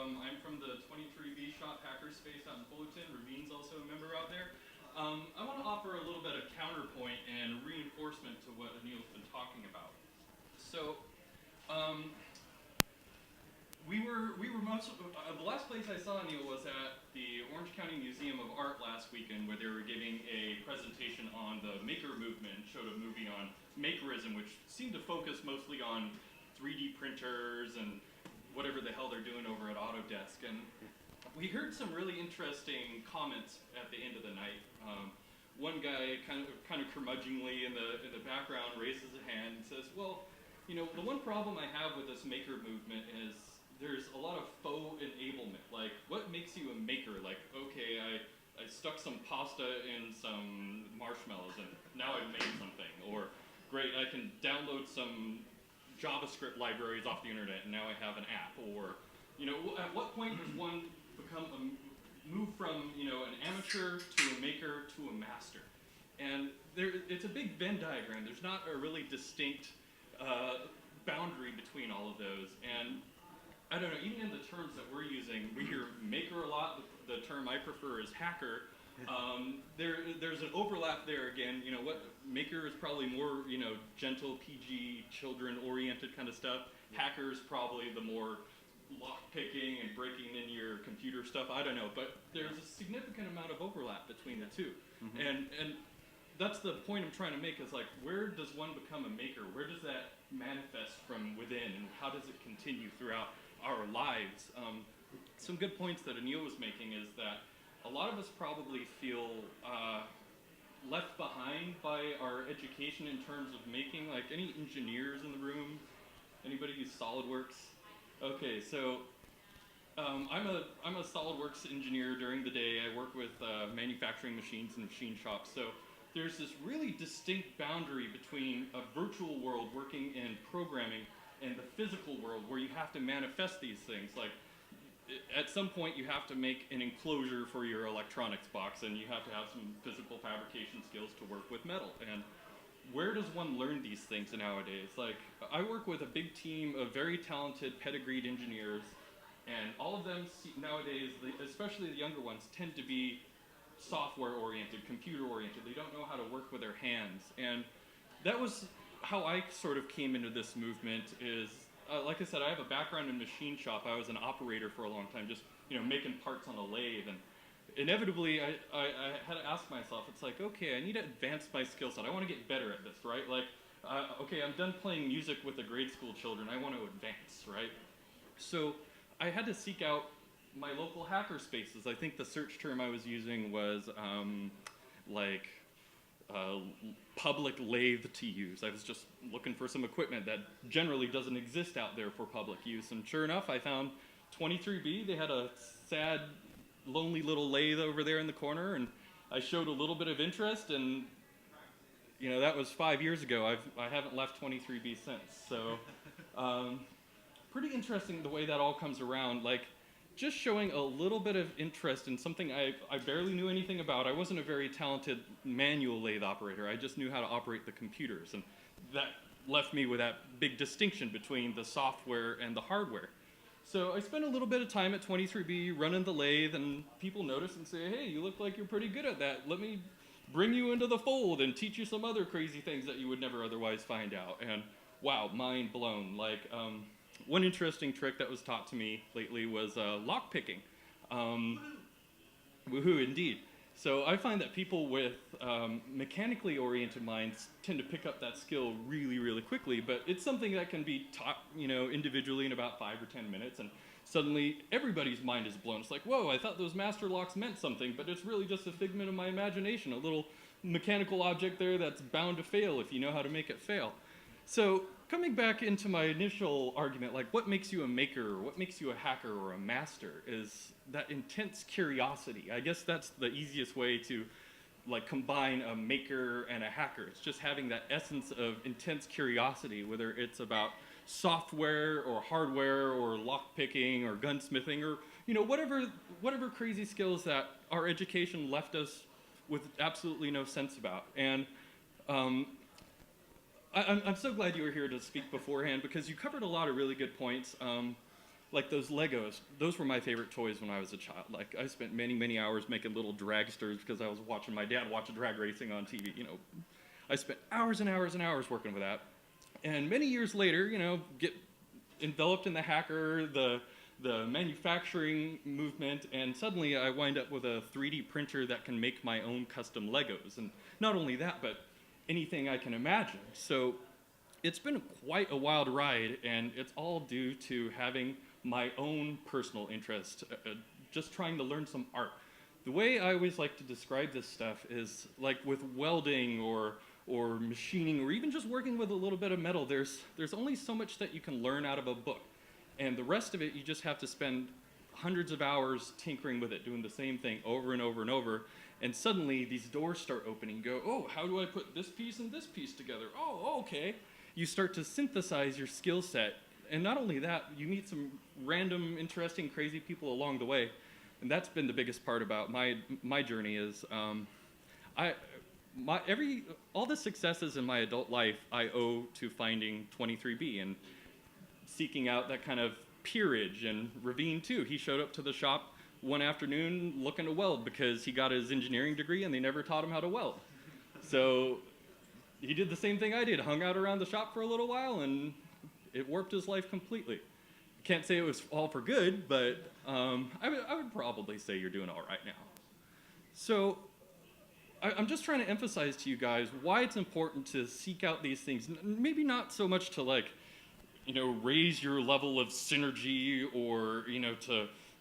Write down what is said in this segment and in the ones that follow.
I'm from the 23B shop hackerspace out in Fullerton. Ravin's also a member out there. I want to offer a little bit of counterpoint and reinforcement to what Anil's been talking about. So, the last place I saw Anil was at the Orange County Museum of Art last weekend, where they were giving a presentation on the maker movement, showed a movie on makerism, which seemed to focus mostly on 3D printers and whatever the hell they're doing over at Autodesk. And we heard some really interesting comments at the end of the night. One guy kind of curmudgeonly in the background raises a hand and says, well, you know, the one problem I have with this maker movement is there's a lot of faux enablement. Like, what makes you a maker? Like, okay, I stuck some pasta in some marshmallows and now I've made something. Or, great, I can download some JavaScript libraries off the internet and now I have an app. Or, you know, at what point does one move from, you know, an amateur to a maker to a master? And it's a big Venn diagram. There's not a really distinct boundary between all of those. And I don't know, even in the terms that we're using, we hear maker a lot. The term I prefer is hacker. There's an overlap there again. You know, what maker is probably more, you know, gentle, PG, children-oriented kind of stuff. Hacker is probably the more lock-picking and breaking in your computer stuff. I don't know, but there's a significant amount of overlap between the two. Mm-hmm. And that's the point I'm trying to make, is like, where does one become a maker? Where does that manifest from within, and how does it continue throughout our lives? Some good points that Anil was making is that a lot of us probably feel left behind by our education in terms of making. Like, any engineers in the room? Anybody use SolidWorks? Okay, so I'm a SolidWorks engineer during the day. I work with manufacturing machines and machine shops. So there's this really distinct boundary between a virtual world working in programming and the physical world, where you have to manifest these things. Like, at some point you have to make an enclosure for your electronics box, and you have to have some physical fabrication skills to work with metal. And where does one learn these things nowadays? Like, I work with a big team of very talented, pedigreed engineers, and all of them nowadays, especially the younger ones, tend to be software-oriented, computer-oriented. They don't know how to work with their hands. And that was how I sort of came into this movement. Is, like I said, I have a background in machine shop. I was an operator for a long time, just, you know, making parts on a lathe. And inevitably, I had to ask myself, it's like, okay, I need to advance my skill set. I want to get better at this, right? Like, okay, I'm done playing music with the grade school children. I want to advance, right? So I had to seek out my local hacker spaces. I think the search term I was using was public lathe to use. I was just looking for some equipment that generally doesn't exist out there for public use. And sure enough, I found 23B. They had a sad, lonely little lathe over there in the corner, and I showed a little bit of interest, and you know, that was 5 years ago. I haven't left 23B since. So pretty interesting the way that all comes around. Like, just showing a little bit of interest in something I barely knew anything about. I wasn't a very talented manual lathe operator. I just knew how to operate the computers, and that left me with that big distinction between the software and the hardware. So I spent a little bit of time at 23B running the lathe, and people notice and say, hey, you look like you're pretty good at that. Let me bring you into the fold and teach you some other crazy things that you would never otherwise find out. And wow, mind blown. Like, one interesting trick that was taught to me lately was lock picking. Woohoo, indeed. So I find that people with mechanically oriented minds tend to pick up that skill really, really quickly, but it's something that can be taught, you know, individually in about 5 or 10 minutes, and suddenly everybody's mind is blown. It's like, whoa, I thought those master locks meant something, but it's really just a figment of my imagination, a little mechanical object there that's bound to fail if you know how to make it fail. So coming back into my initial argument, like, what makes you a maker, or what makes you a hacker or a master, is that intense curiosity. I guess that's the easiest way to, like, combine a maker and a hacker. It's just having that essence of intense curiosity, whether it's about software or hardware or lockpicking or gunsmithing or, you know, whatever crazy skills that our education left us with absolutely no sense about. And I'm so glad you were here to speak beforehand, because you covered a lot of really good points. like those Legos, those were my favorite toys when I was a child. Like I spent many, many hours making little dragsters because I was watching my dad watch drag racing on TV. I spent hours and hours and hours working with that. And many years later, get enveloped in the hacker, the manufacturing movement, and suddenly I wind up with a 3D printer that can make my own custom Legos. And not only that, but anything I can imagine. So it's been quite a wild ride, and it's all due to having my own personal interest, just trying to learn some art. The way I always like to describe this stuff is like with welding or machining, or even just working with a little bit of metal, there's only so much that you can learn out of a book. And the rest of it, you just have to spend hundreds of hours tinkering with it, doing the same thing over and over and over. And suddenly these doors start opening. You go, oh, how do I put this piece and this piece together? Oh, okay. You start to synthesize your skill set. And not only that, you meet some random, interesting, crazy people along the way. And that's been the biggest part about my journey is all the successes in my adult life I owe to finding 23B and seeking out that kind of peerage. And Ravine too, he showed up to the shop one afternoon looking to weld because he got his engineering degree and they never taught him how to weld. So he did the same thing I did, hung out around the shop for a little while, and it warped his life completely. Can't say it was all for good, but I would probably say you're doing all right now. So I'm just trying to emphasize to you guys why it's important to seek out these things. Maybe not so much to raise your level of synergy or,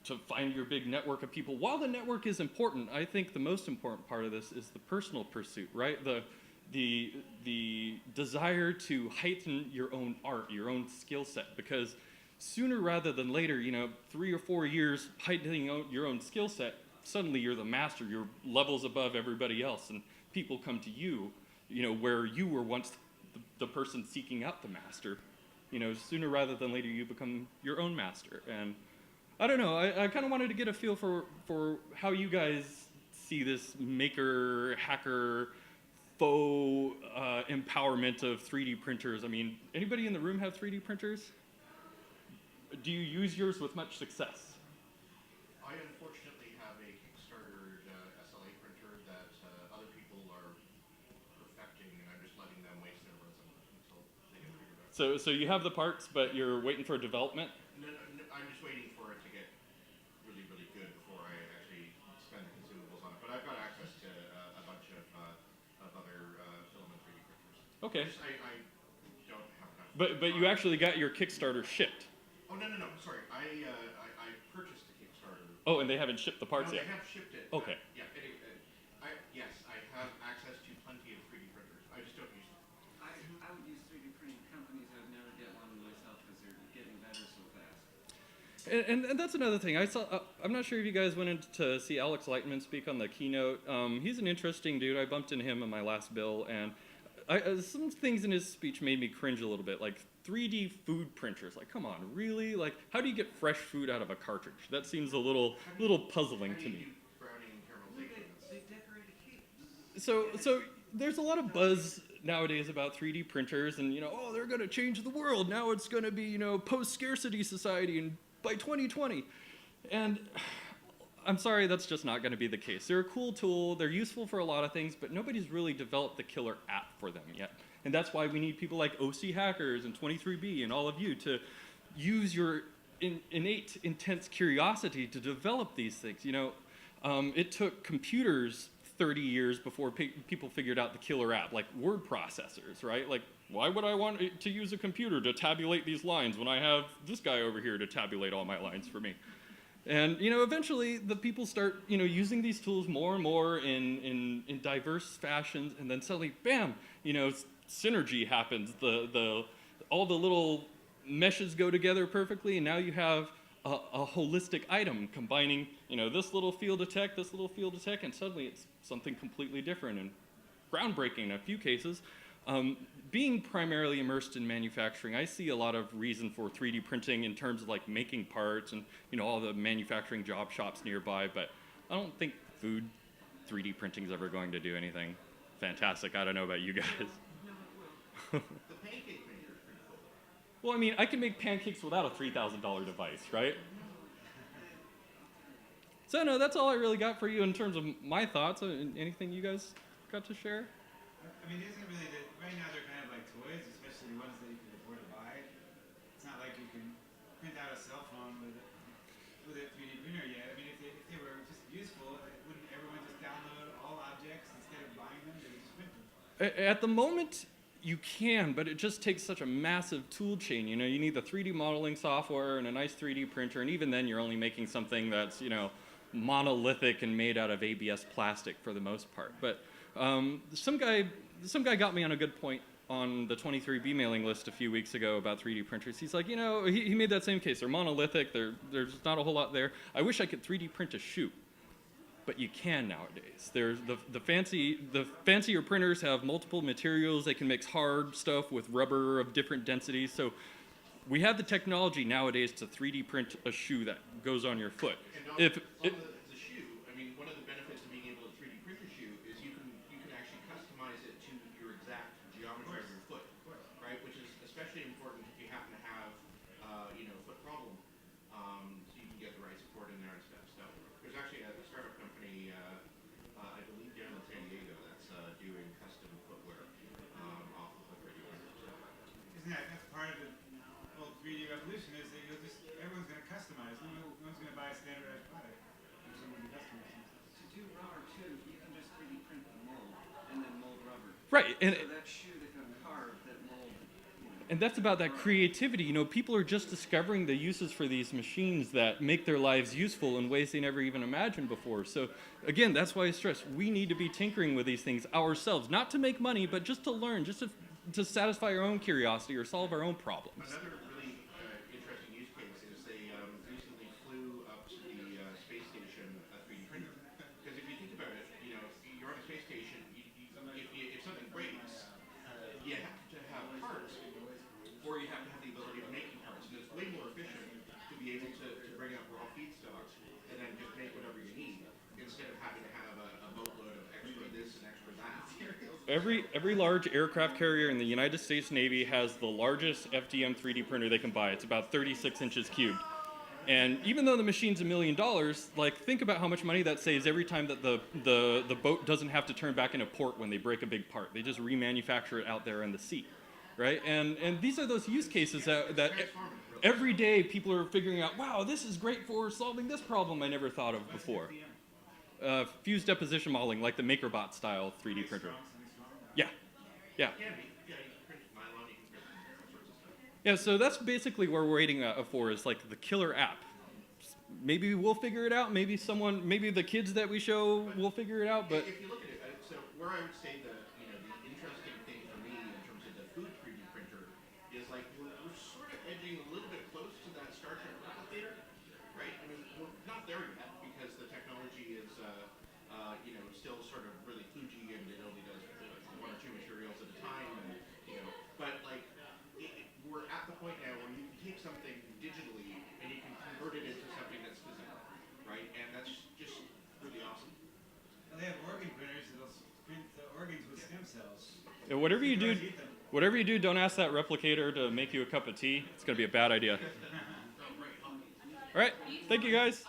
to find your big network of people. While the network is important, I think the most important part of this is the personal pursuit, right? The desire to heighten your own art, your own skill set, because sooner rather than later, 3 or 4 years heightening your own skill set, suddenly you're the master, you're levels above everybody else, and people come to you, where you were once the person seeking out the master. Sooner rather than later you become your own master. And I don't know, I kind of wanted to get a feel for how you guys see this maker, hacker, faux empowerment of 3D printers. I mean, anybody in the room have 3D printers? Do you use yours with much success? I unfortunately have a Kickstarter SLA printer that other people are perfecting, and I'm just letting them waste their resin until they get figured out. So you have the parts, but you're waiting for development? No, I'm just waiting for it to get really, really good before I actually spend the consumables on it. But I've got access to a bunch of other filament 3D printers. Okay. I don't have enough. But you actually got your Kickstarter shipped? Oh, no, sorry. I purchased the Kickstarter. Oh, and they haven't shipped the parts yet? No, they have shipped it. Okay. Yeah, yes, I have access to plenty of 3D printers. I just don't use them. I would use 3D printing companies. I would never get one myself because they're getting better so fast. And that's another thing. I saw. I'm not sure if you guys went in to see Alex Lightman speak on the keynote. He's an interesting dude. I bumped into him in my last bill, and some things in his speech made me cringe a little bit, like 3D food printers. Like, come on, really? Like, how do you get fresh food out of a cartridge? That seems a little puzzling to me. Browning and caramelization. They decorate a cake. So there's a lot of buzz nowadays about 3D printers, and they're going to change the world. Now it's going to be post-scarcity society, and by 2020, and I'm sorry, that's just not going to be the case. They're a cool tool, they're useful for a lot of things, but nobody's really developed the killer app for them yet. And that's why we need people like OC Hackers and 23B and all of you to use your innate, intense curiosity to develop these things. It took computers 30 years before people figured out the killer app, like word processors, right? Like, why would I want to use a computer to tabulate these lines when I have this guy over here to tabulate all my lines for me? And eventually the people start using these tools more and more in diverse fashions, and then suddenly, bam, synergy happens. All the little meshes go together perfectly, and now you have a holistic item combining this little field of tech, this little field of tech, and suddenly it's something completely different and groundbreaking in a few cases. Being primarily immersed in manufacturing, I see a lot of reason for 3D printing in terms of like making parts and all the manufacturing job shops nearby, but I don't think food 3D printing is ever going to do anything fantastic. I don't know about you guys. The pancake maker is pretty cool. Well, I mean, I can make pancakes without a $3,000 device, right? So no, that's all I really got for you in terms of my thoughts. Anything you guys got to share? I mean, isn't it really that right now they're kind of like toys, especially the ones that you can afford to buy. It's not like you can print out a cell phone with a 3D printer yet. I mean, if they were just useful, wouldn't everyone just download all objects instead of buying them? They would just print them. At the moment, you can, but it just takes such a massive tool chain. You know, you need the 3D modeling software and a nice 3D printer, and even then, you're only making something that's, you know, monolithic and made out of ABS plastic for the most part. But some guy got me on a good point on the 23B mailing list a few weeks ago about 3D printers. He's like, you know, he made that same case. They're monolithic. There's not a whole lot there. I wish I could 3D print a shoe, but you can nowadays. There's the fancier printers have multiple materials. They can mix hard stuff with rubber of different densities. So we have the technology nowadays to 3D print a shoe that goes on your foot. And the shoe, I mean, one of the benefits of being able to 3D print a shoe is you can actually customize it to your exact geometry of your foot, right? Which is especially important if you happen to have, you know, foot problem, so you can get the right support in there and stuff. So there's actually a startup company, I believe down in San Diego, that's doing custom footwear off of the 3D printer. So. Isn't that's part of the whole 3D revolution? Is that everyone's going to customize. No one's going to buy a standardized product. If someone can customize it. To do rubber too, you can just 3D print the mold and then mold rubber. Right, and So that shoe that got carved, that mold, you know. And that's about that creativity. You know, people are just discovering the uses for these machines that make their lives useful in ways they never even imagined before. So again, that's why I stress we need to be tinkering with these things ourselves, not to make money, but just to learn, just to satisfy our own curiosity or solve our own problems. Another really interesting use case is they recently flew up to the space station a 3D printer. Because if you think about it, you know, if you're on a space station, if something breaks, you have to have parts, or you have to have the ability of making parts. And it's way more efficient to be able to bring up raw feedstocks and then just make whatever you need, instead of having to have a boatload of extra this and extra that. Every large aircraft carrier in the United States Navy has the largest FDM 3D printer they can buy. It's about 36 inches cubed. And even though the machine's $1 million, like, think about how much money that saves every time that the boat doesn't have to turn back into port when they break a big part. They just remanufacture it out there in the sea, right? And these are those use cases that every day people are figuring out, wow, this is great for solving this problem I never thought of before. Fused deposition modeling, like the MakerBot style 3D printer. Yeah. Yeah, you can print nylon, you can print all sorts of stuff. Yeah, so that's basically what we're waiting for, is like the killer app. Maybe we'll figure it out. Maybe the kids that we show will figure it out. But if you look at it, so where I would say the interesting thing for me in terms of the food 3D printer is like we're sort of edging a little bit close to that Star Trek replicator, right? I mean, we're not there yet because the technology is still sort of really kludgy and it only does one or two materials at a time, and but like we're at the point now where you can take something digitally and you can convert it into something that's physical, right? And that's just really awesome. Well, they have organ printers that'll print the organs with stem cells. yeah, whatever you do, don't ask that replicator to make you a cup of tea. It's going to be a bad idea. All right, thank you guys.